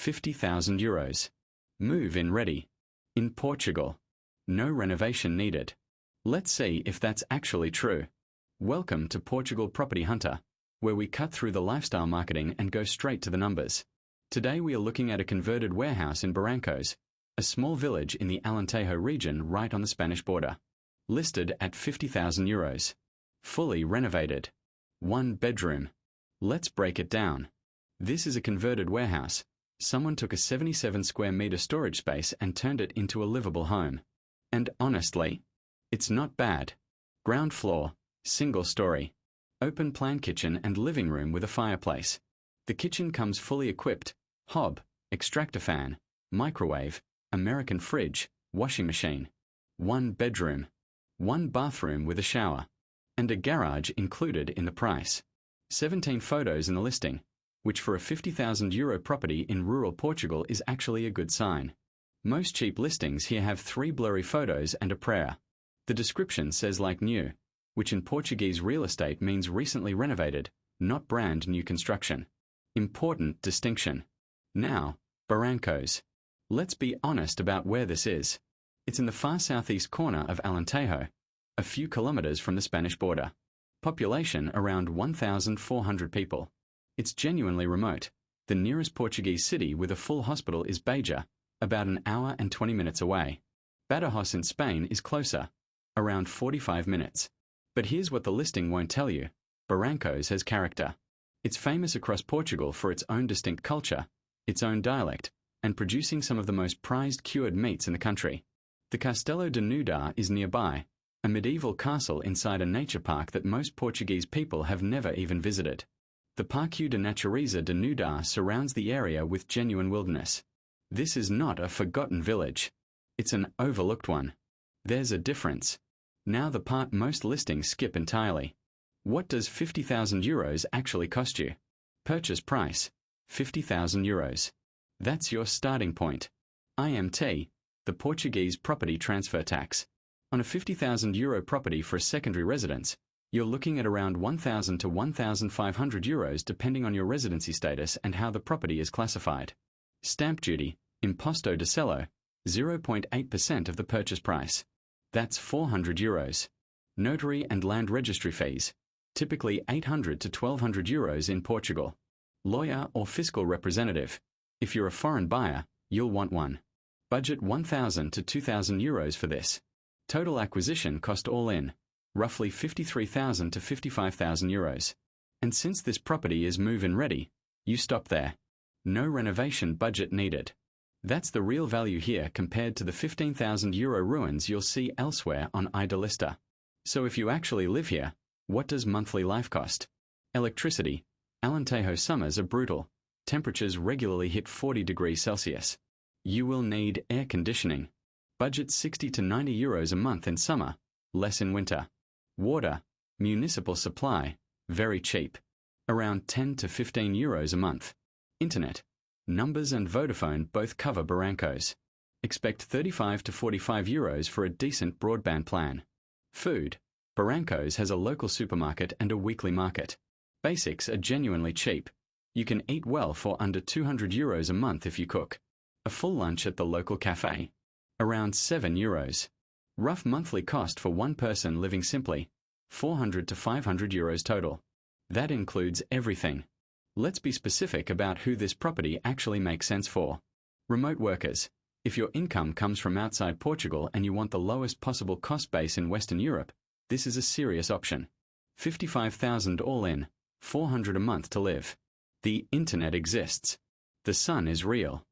50,000 euros. Move-in ready. In Portugal. No renovation needed. Let's see if that's actually true. Welcome to Portugal Property Hunter, where we cut through the lifestyle marketing and go straight to the numbers. Today we are looking at a converted warehouse in Barrancos, a small village in the Alentejo region right on the Spanish border. Listed at 50,000 euros. Fully renovated. 1 bedroom. Let's break it down. This is a converted warehouse. Someone took a 77 square meter storage space and turned it into a livable home. And honestly, it's not bad. Ground floor, single story. Open plan kitchen and living room with a fireplace. The kitchen comes fully equipped. Hob, extractor fan, microwave, American fridge, washing machine. 1 bedroom. 1 bathroom with a shower. And a garage included in the price. 17 photos in the listing, which for a 50,000 euro property in rural Portugal is actually a good sign. Most cheap listings here have 3 blurry photos and a prayer. The description says like new, which in Portuguese real estate means recently renovated, not brand new construction. Important distinction. Now, Barrancos. Let's be honest about where this is. It's in the far southeast corner of Alentejo, a few kilometers from the Spanish border. Population around 1,400 people. It's genuinely remote. The nearest Portuguese city with a full hospital is Beja, about an hour and 20 minutes away. Badajoz in Spain is closer, around 45 minutes. But here's what the listing won't tell you. Barrancos has character. It's famous across Portugal for its own distinct culture, its own dialect, and producing some of the most prized cured meats in the country. The Castelo de Nudar is nearby, a medieval castle inside a nature park that most Portuguese people have never even visited. The Parque de Natureza de Nudar surrounds the area with genuine wilderness. This is not a forgotten village. It's an overlooked one. There's a difference. Now the part most listings skip entirely. What does 50,000 euros actually cost you? Purchase price, 50,000 euros. That's your starting point. IMT, the Portuguese property transfer tax. On a 50,000 euro property for a secondary residence, you're looking at around 1,000 to 1,500 euros depending on your residency status and how the property is classified. Stamp duty, imposto de selo, 0.8% of the purchase price. That's 400 euros. Notary and land registry fees, typically 800 to 1,200 euros in Portugal. Lawyer or fiscal representative. If you're a foreign buyer, you'll want one. Budget 1,000 to 2,000 euros for this. Total acquisition cost all in, roughly 53,000 to 55,000 euros. And since this property is move-in ready, you stop there. No renovation budget needed. That's the real value here compared to the 15,000 euro ruins you'll see elsewhere on Idealista. So if you actually live here, what does monthly life cost? Electricity. Alentejo summers are brutal. Temperatures regularly hit 40 degrees Celsius. You will need air conditioning. Budget 60 to 90 euros a month in summer, less in winter. Water, municipal supply, very cheap. Around 10 to 15 euros a month. Internet. Numbers and Vodafone both cover Barrancos. Expect 35 to 45 euros for a decent broadband plan. Food. Barrancos has a local supermarket and a weekly market. Basics are genuinely cheap. You can eat well for under 200 euros a month if you cook. A full lunch at the local cafe. Around 7 euros. Rough monthly cost for one person living simply, 400 to 500 euros total. That includes everything. Let's be specific about who this property actually makes sense for. Remote workers. If your income comes from outside Portugal and you want the lowest possible cost base in Western Europe, this is a serious option. 55,000 all in, 400 a month to live. The internet exists. The sun is real.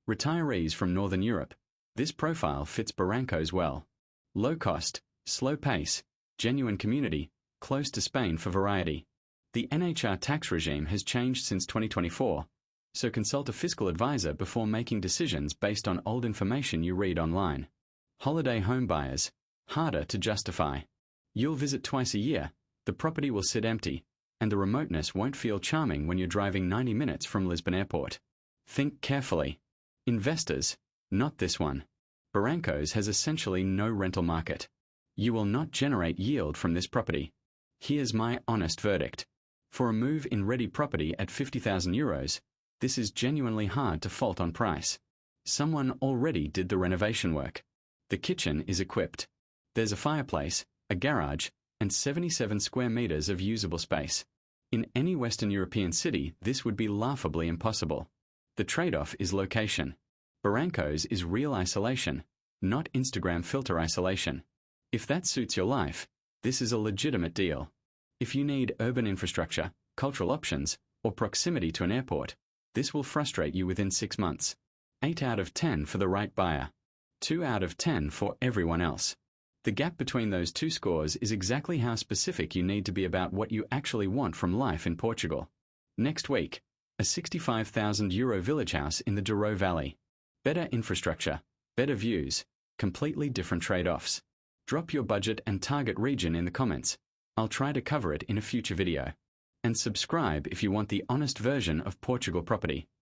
Retirees from Northern Europe. This profile fits Barrancos well. Low cost, slow pace, genuine community, close to Spain for variety. The NHR tax regime has changed since 2024, so consult a fiscal advisor before making decisions based on old information you read online. Holiday home buyers. Harder to justify. You'll visit twice a year, the property will sit empty, and the remoteness won't feel charming when you're driving 90 minutes from Lisbon Airport. Think carefully. Investors. Not this one. Barrancos has essentially no rental market. You will not generate yield from this property. Here's my honest verdict. For a move-in ready property at 50,000 euros, This is genuinely hard to fault on price. Someone already did the renovation work. The kitchen is equipped. There's a fireplace, a garage, and 77 square meters of usable space. In any Western European city, this would be laughably impossible. The trade-off is location. Barrancos is real isolation, not Instagram filter isolation. If that suits your life, this is a legitimate deal. If you need urban infrastructure, cultural options, or proximity to an airport, this will frustrate you within 6 months. 8 out of 10 for the right buyer. 2 out of 10 for everyone else. The gap between those two scores is exactly how specific you need to be about what you actually want from life in Portugal. Next week, a €65,000 village house in the Douro Valley. Better infrastructure, better views, completely different trade-offs. Drop your budget and target region in the comments. I'll try to cover it in a future video. And subscribe if you want the honest version of Portugal property.